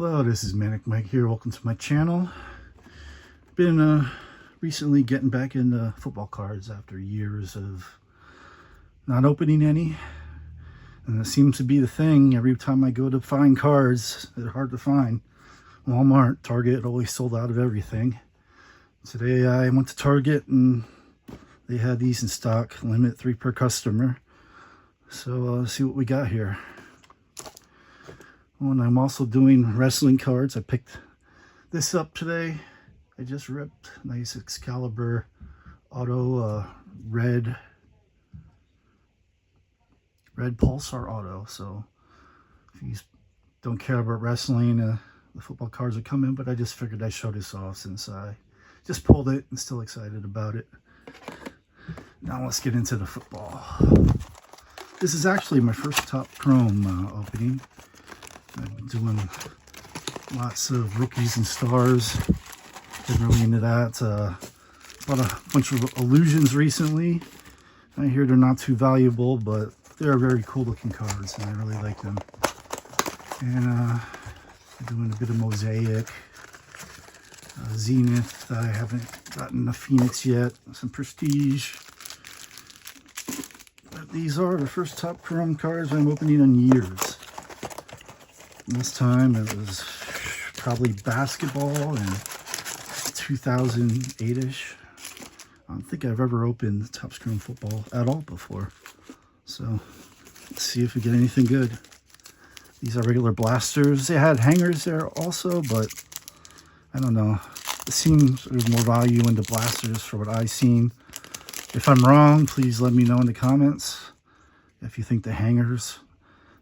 Hello, this is Manic Mike here. Welcome to my channel. Been recently getting back into football cards after years of not opening any. And it seems to be the thing. Every time I go to find cards, they're hard to find. Walmart, Target always sold out of everything. Today I went to Target and they had these in stock, limit 3 per customer. So let's see what we got here. Oh, and I'm also doing wrestling cards. I picked this up today. I just ripped nice Excalibur Auto red Pulsar Auto. So if you don't care about wrestling, the football cards are coming, but I just figured I'd show this off since I just pulled it and still excited about it. Now let's get into the football. This is actually my first Top Chrome opening. I've been doing lots of rookies and stars. Been really into that. Bought a bunch of illusions recently. I hear they're not too valuable, but they're very cool looking cards and I really like them. And I'm doing a bit of Mosaic, Zenith. I haven't gotten the Phoenix yet. Some Prestige. But these are the first Top Chrome cards I'm opening in years. This time it was probably basketball in 2008-ish. I don't think I've ever opened Top Chrome football at all before. So let's see if we get anything good. These are regular blasters. They had hangers there also, but I don't know. It seems there's more value in the blasters for what I've seen. If I'm wrong, please let me know in the comments. If you think the hangers,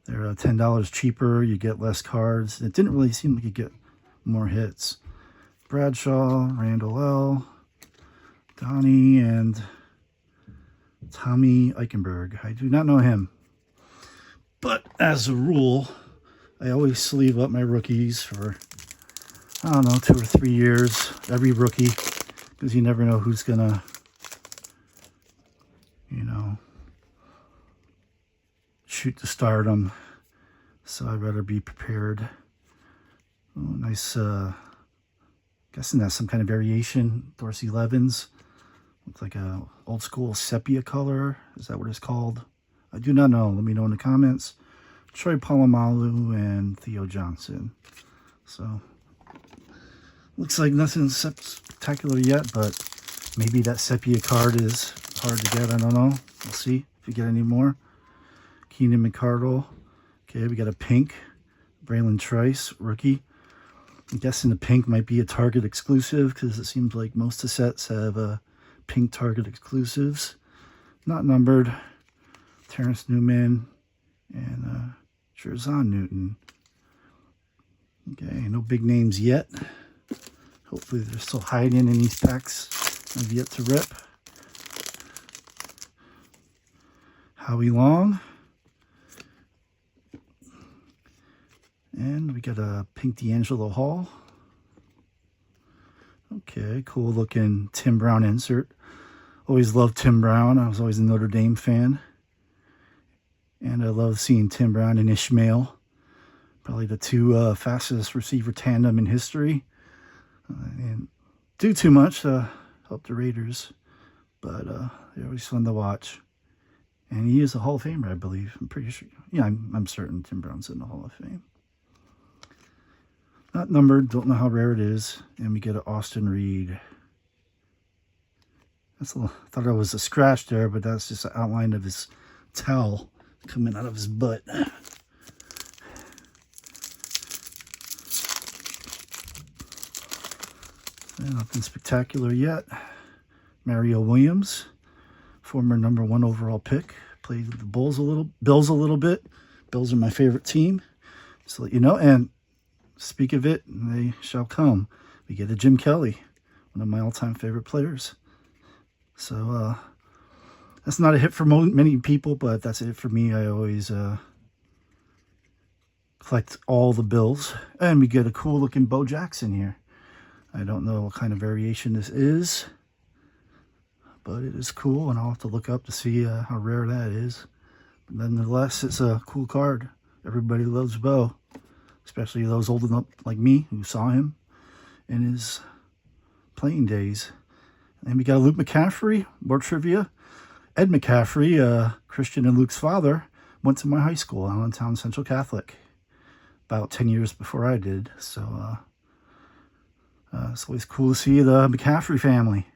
they're $10 cheaper, you get less cards. It didn't really seem like you get more hits. Bradshaw, Randall L, Donnie, and Tommy Eichenberg. I do not know him. But as a rule, I always sleeve up my rookies for, I don't know, 2 or 3 years, every rookie, because you never know who's gonna, you know, shoot to stardom. So I'd rather be prepared. Oh, nice, guessing that's some kind of variation. Dorsey Levens. Looks like a old school sepia color. Is that what it's called? I do not know. Let me know in the comments. Troy Polamalu and Theo Johnson. So looks like nothing spectacular yet, but maybe that sepia card is hard to get. I don't know. We'll see if we get any more. Keenan McCardle. Okay, we got a pink. Braylon Trice, rookie. I'm guessing the pink might be a Target exclusive because it seems like most of the sets have pink Target exclusives. Not numbered. Terrence Newman and Jerzon Newton. Okay, no big names yet. Hopefully they're still hiding in these packs. I've yet to rip. Howie Long. And we got a pink D'Angelo Hall. Okay, cool looking Tim Brown insert. Always loved Tim Brown. I was always a Notre Dame fan. And I love seeing Tim Brown and Ishmael. Probably the 2 fastest receiver tandem in history. And do too much to help the Raiders. But they're always fun to watch. And he is a Hall of Famer, I believe. I'm pretty sure. Yeah, I'm certain Tim Brown's in the Hall of Fame. Not numbered, don't know how rare it is. And we get an Austin Reed. That's a little, I thought it was a scratch there, but that's just an outline of his towel coming out of his butt. And nothing spectacular yet. Mario Williams, former #1 overall pick. Played with the Bills a little bit. Bills are my favorite team, just to let you know. And speak of it, they shall come. We get a Jim Kelly, one of my all-time favorite players. So that's not a hit for many people, but that's a hit for me. I always collect all the Bills. And we get a cool-looking Bo Jackson here. I don't know what kind of variation this is, but it is cool, and I'll have to look up to see how rare that is. But nonetheless, it's a cool card. Everybody loves Bo. especially those old enough like me who saw him in his playing days. And we got Luke McCaffrey, more trivia. Ed McCaffrey, Christian and Luke's father, went to my high school, Allentown Central Catholic, about 10 years before I did. So it's always cool to see the McCaffrey family.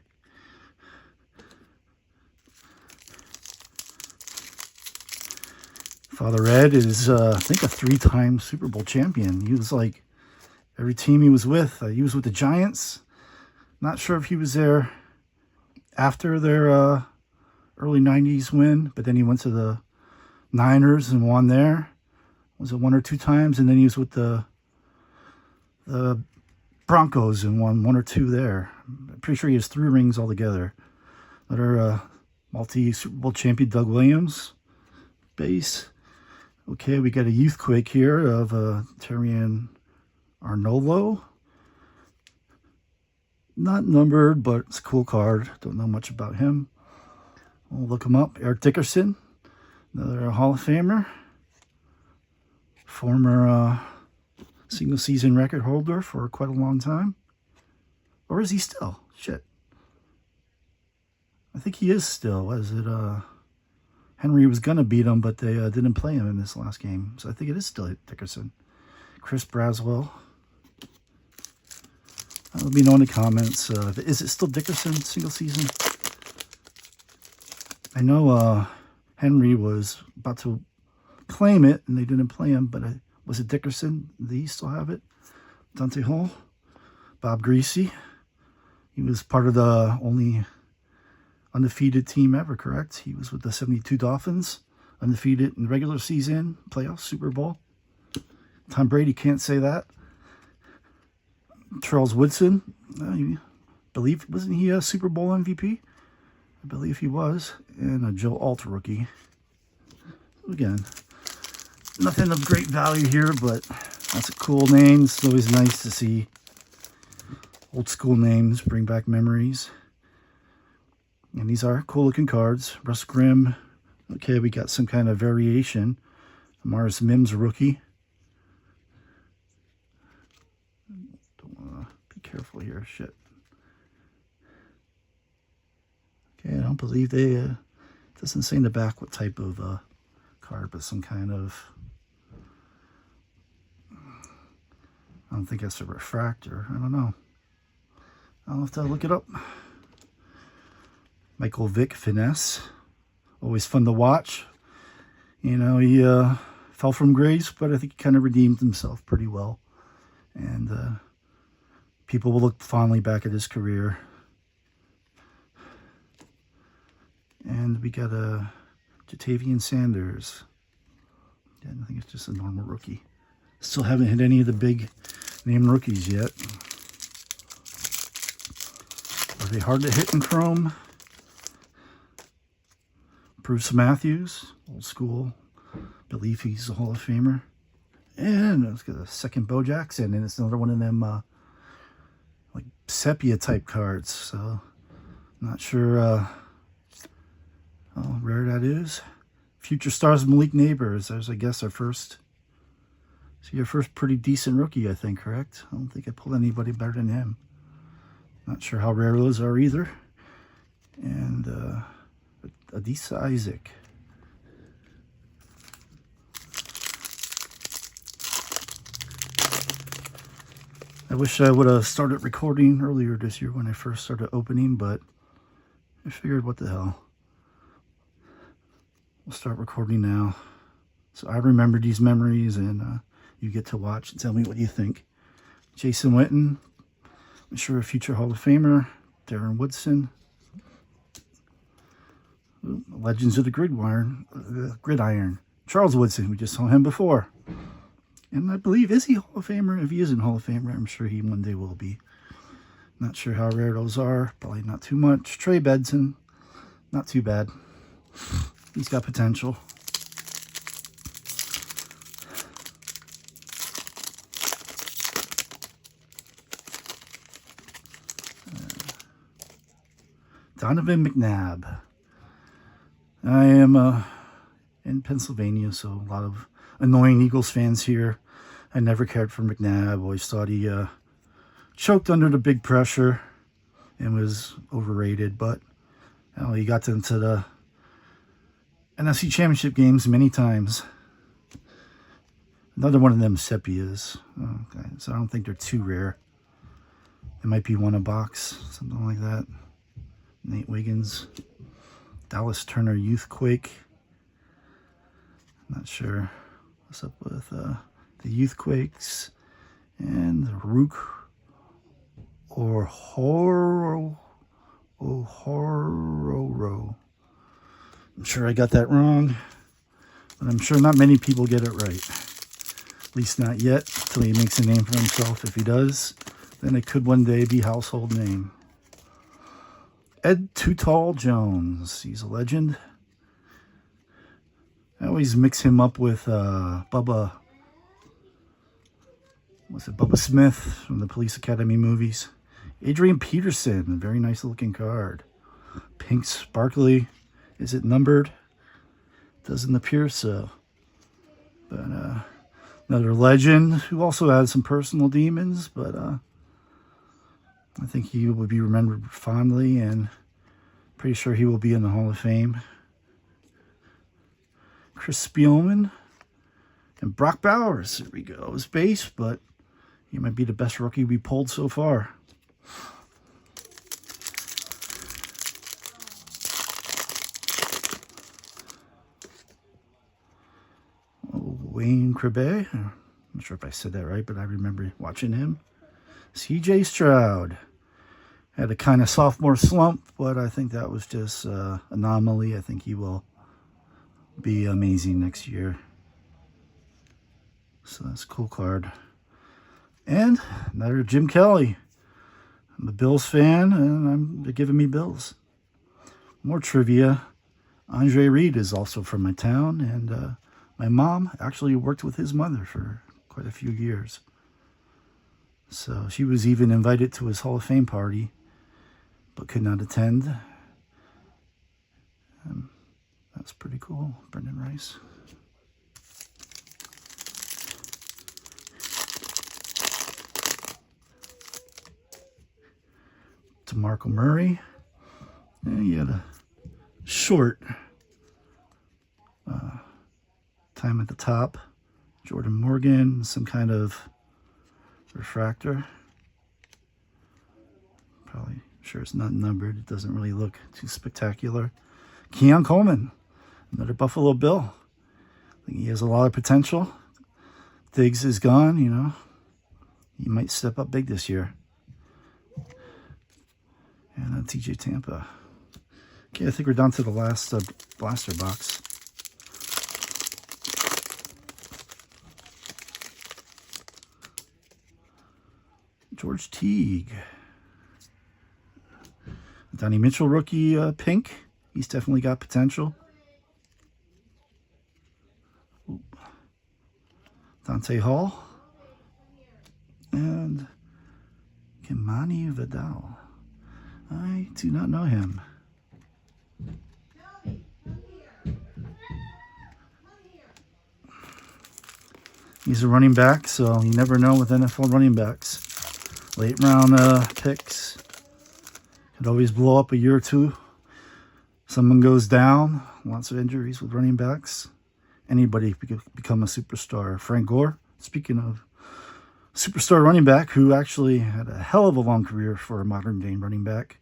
Father Ed is, I think, a 3-time Super Bowl champion. He was like, every team he was with the Giants. Not sure if he was there after their early 90s win, but then he went to the Niners and won there. Was it 1 or 2 times? And then he was with the Broncos and won 1 or 2 there. I'm pretty sure he has 3 rings altogether. Another multi-Super Bowl champion, Doug Williams, base. Okay, we got a Youthquake here of Terrian Arnolo. Not numbered, but it's a cool card. Don't know much about him. We'll look him up. Eric Dickerson, another Hall of Famer. Former single season record holder for quite a long time. Or is he still? Shit. I think he is still. Was it Henry was going to beat him, but they didn't play him in this last game. So I think it is still Dickerson. Chris Braswell. Let me know in the comments. Is it still Dickerson single season? I know Henry was about to claim it, and they didn't play him, but was it Dickerson? Do you still have it? Dante Hall? Bob Greasy. He was part of the only undefeated team ever, correct? He was with the 72 Dolphins, undefeated in the regular season, playoffs, Super Bowl. Tom Brady can't say that. Charles Woodson, I believe, wasn't he a Super Bowl MVP? I believe he was. And a Joe Alt rookie. Again, nothing of great value here, but that's a cool name. It's always nice to see old school names bring back memories. And these are cool looking cards. Russ Grimm. Okay, we got some kind of variation. Mars Mims rookie. Careful here, shit. Okay, I don't believe they, it doesn't say in the back what type of card, but some kind of, I don't think that's a refractor. I don't know. I'll have to look it up. Michael Vick Finesse. Always fun to watch. You know, he fell from grace, but I think he kind of redeemed himself pretty well. And people will look fondly back at his career. And we got a Jatavian Sanders. Yeah, I think it's just a normal rookie. Still haven't hit any of the big name rookies yet. Are they hard to hit in Chrome? Bruce Matthews, old school. Believe he's a Hall of Famer. And let's get a second Bo Jackson, and it's another one of them like sepia type cards. So not sure how rare that is. Future Stars Malik Neighbors. There's, I guess, our first. So your first pretty decent rookie, I think, correct? I don't think I pulled anybody better than him. Not sure how rare those are either. And Adisa Isaac. I wish I would have started recording earlier this year when I first started opening, but I figured, what the hell. We'll start recording now. So I remember these memories, and you get to watch and tell me what you think. Jason Witten, I'm sure a future Hall of Famer. Darren Woodson. Legends of the Gridiron. Charles Woodson, we just saw him before. And I believe, is he Hall of Famer? If he isn't Hall of Famer, I'm sure he one day will be. Not sure how rare those are. Probably not too much. Trey Benson, not too bad. He's got potential. Donovan McNabb. I am in Pennsylvania, so a lot of annoying Eagles fans here. I never cared for McNabb. Always thought he choked under the big pressure and was overrated. But he got into the NFC Championship games many times. Another one of them Sepias. Okay, so I don't think they're too rare. It might be one a box, something like that. Nate Wiggins. Dallas Turner Youthquake. Not sure what's up with the Youthquakes. And the Rook or Hororo. I'm sure I got that wrong, but I'm sure not many people get it right. At least not yet, until he makes a name for himself. If he does, then it could one day be household name. Ed Too Tall Jones. He's a legend. I always mix him up with Bubba. What's it? Bubba Smith from the Police Academy movies. Adrian Peterson. A very nice looking card. Pink sparkly. Is it numbered? Doesn't appear so. But another legend who also had some personal demons, but I think he will be remembered fondly, and pretty sure he will be in the Hall of Fame. Chris Spielman and Brock Bowers. There we go. His base, but he might be the best rookie we pulled so far. Wayne Krebe. I'm not sure if I said that right, but I remember watching him. CJ Stroud. Had a kind of sophomore slump, but I think that was just anomaly. I think he will be amazing next year. So that's a cool card. And another Jim Kelly. I'm a Bills fan, and they're giving me Bills. More trivia. Andre Reed is also from my town, and my mom actually worked with his mother for quite a few years. So she was even invited to his Hall of Fame party, but could not attend. That's pretty cool. Brendan Rice. DeMarco Murray. And he had a short time at the top. Jordan Morgan, some kind of refractor. Probably sure it's not numbered. It doesn't really look too spectacular. Keon Coleman, another Buffalo Bill. I think he has a lot of potential. Diggs is gone, you know. He might step up big this year. And TJ Tampa. Okay, I think we're down to the last blaster box. George Teague. Donnie Mitchell rookie pink. He's definitely got potential. Dante Hall. And Kimani Vidal. I do not know him. He's a running back, so you never know with NFL running backs. Late round picks could always blow up a year or two. Someone goes down, lots of injuries with running backs. Anybody could become a superstar. Frank Gore, speaking of superstar running back, who actually had a hell of a long career for a modern day running back.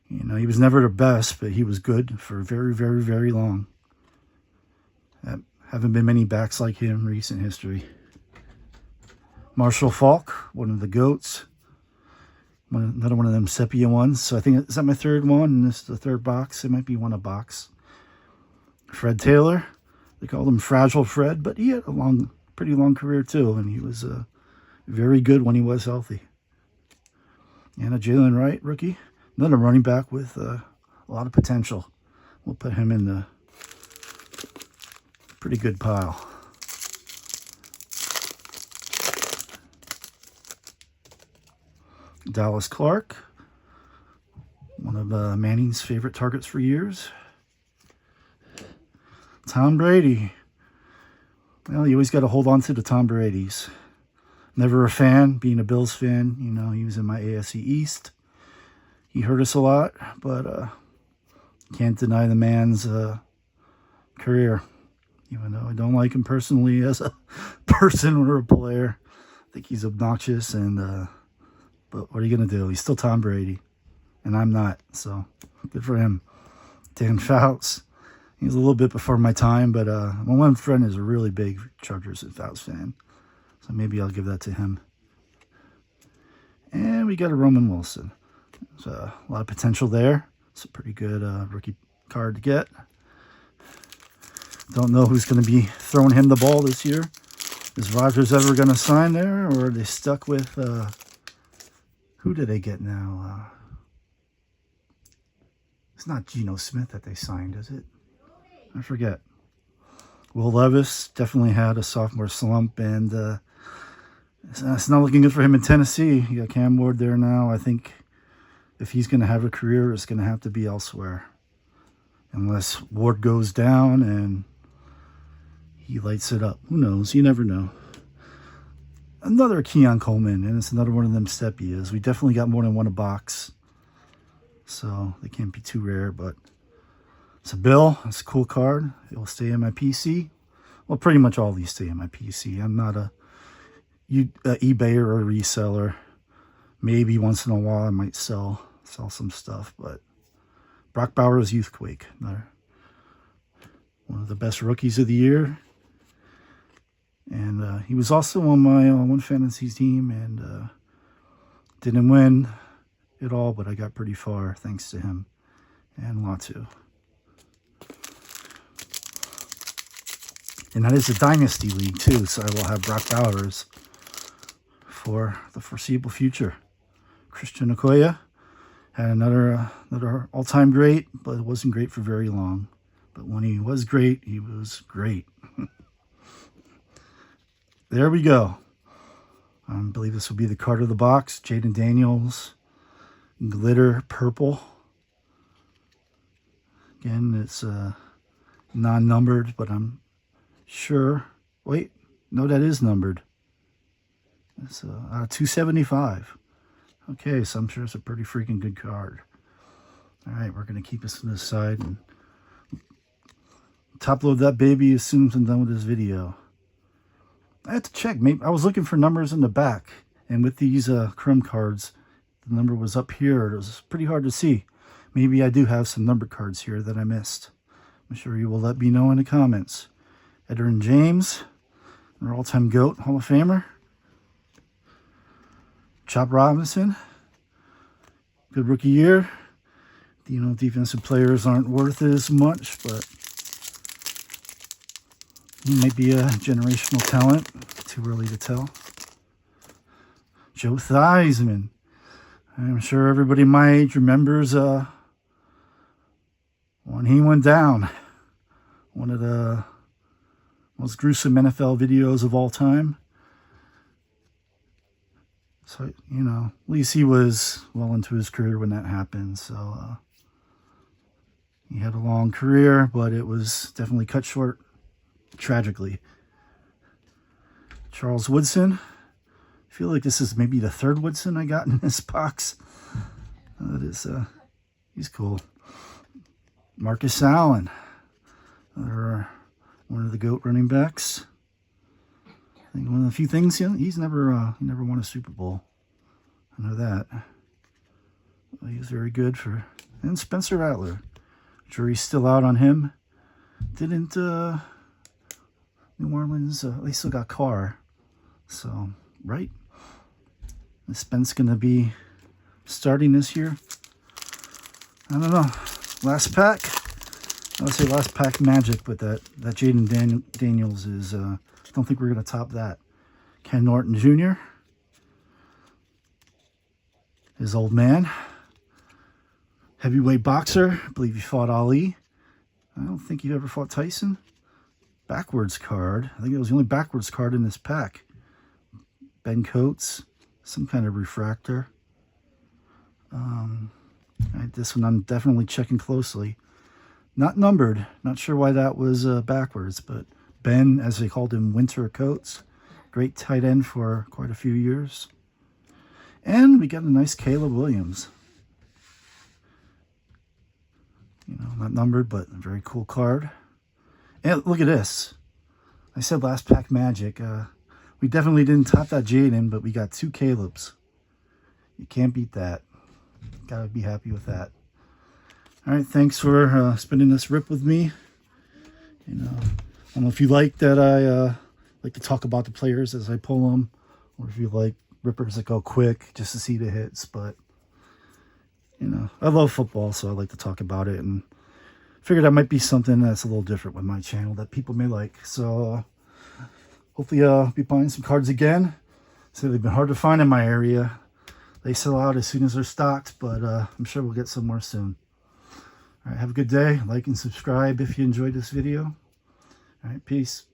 You know, he was never the best, but he was good for very, very, very long. Haven't been many backs like him in recent history. Marshall Faulk, one of the GOATs. Another one of them sepia ones. So I think, is that my third one? And this is the third box. It might be one a box. Fred Taylor. They called him Fragile Fred, but he had a pretty long career too. And he was very good when he was healthy. And a Jalen Wright rookie. Another running back with a lot of potential. We'll put him in the pretty good pile. Dallas Clark, one of Manning's favorite targets for years. Tom Brady, Well, you always got to hold on to the Tom Brady's. Never a fan, being a Bills fan. You know, he was in my AFC East. He hurt us a lot, but can't deny the man's career. Even though I don't like him personally as a person or a player. I think he's obnoxious, but what are you going to do? He's still Tom Brady, and I'm not, so good for him. Dan Fouts, he was a little bit before my time, but my one friend is a really big Chargers and Fouts fan, so maybe I'll give that to him. And we got a Roman Wilson. There's a lot of potential there. It's a pretty good rookie card to get. Don't know who's going to be throwing him the ball this year. Is Rodgers ever going to sign there, or are they stuck with... who do they get now? It's not Geno Smith that they signed, is it? I forget. Will Levis definitely had a sophomore slump, and it's not looking good for him in Tennessee. You got Cam Ward there now. I think if he's going to have a career, it's going to have to be elsewhere. Unless Ward goes down and he lights it up. Who knows? You never know. Another Keon Coleman, and it's another one of them Stepias. We definitely got more than one a box, so they can't be too rare, but it's a Bill. It's a cool card. It will stay in my PC. Well, pretty much all these stay in my PC. I'm not a eBayer or a reseller. Maybe once in a while I might sell some stuff, but Brock Bowers, Youthquake. They're one of the best rookies of the year. And he was also on my one fantasy team, and didn't win it all, but I got pretty far thanks to him and Latu. And that is a dynasty league too, so I will have Brock Bowers for the foreseeable future. Christian Okoye had another all-time great, but it wasn't great for very long. But when he was great, he was great. There we go. I believe this will be the card of the box. Jaden Daniels, glitter purple. Again, it's non-numbered, but I'm sure. Wait, no, that is numbered. It's 275. Okay, so I'm sure it's a pretty freaking good card. All right, we're going to keep this to the side and top load that baby as soon as I'm done with this video. I had to check. Maybe I was looking for numbers in the back, and with these Chrome cards, the number was up here. It was pretty hard to see. Maybe I do have some numbered cards here that I missed. I'm sure you will let me know in the comments. Edgerrin James, our all-time GOAT, Hall of Famer. Chop Robinson, good rookie year. You know, defensive players aren't worth as much, but he might be a generational talent. Too early to tell. Joe Theismann. I'm sure everybody my age remembers when he went down. One of the most gruesome NFL videos of all time. So, you know, at least he was well into his career when that happened. So, he had a long career, but it was definitely cut short tragically. Charles Woodson. I feel like this is maybe the third Woodson I got in this box. He's cool. Marcus Allen. One of the GOAT running backs. I think one of the few things, he's never won a Super Bowl. I know that. Well, he's very good for... And Spencer Rattler. Jury's still out on him. Didn't New Orleans... they still got Carr. So, right? Is Spence going to be starting this year? I don't know. Last pack? I would say last pack magic, but that Jaden Daniels is... I don't think we're going to top that. Ken Norton Jr. His old man. Heavyweight boxer. I believe he fought Ali. I don't think he ever fought Tyson. Backwards card. I think it was the only backwards card in this pack. Ben Coates. Some kind of refractor. This one I'm definitely checking closely. Not numbered. Not sure why that was backwards, but Ben, as they called him, Winter Coates. Great tight end for quite a few years. And we got a nice Caleb Williams. You know, not numbered, but a very cool card. And look at this. I said last pack magic. We definitely didn't top that Jaden, but we got 2 Calebs. You can't beat that. Gotta be happy with that. All right, thanks for spending this rip with me. You know, I don't know if you like that I like to talk about the players as I pull them, or if you like rippers that go quick just to see the hits. But you know, I love football, so I like to talk about it, and figured that might be something that's a little different with my channel that people may like. So hopefully I'll be buying some cards again. So they've been hard to find in my area. They sell out as soon as they're stocked, but I'm sure we'll get some more soon. All right, have a good day. Like and subscribe if you enjoyed this video. All right, peace.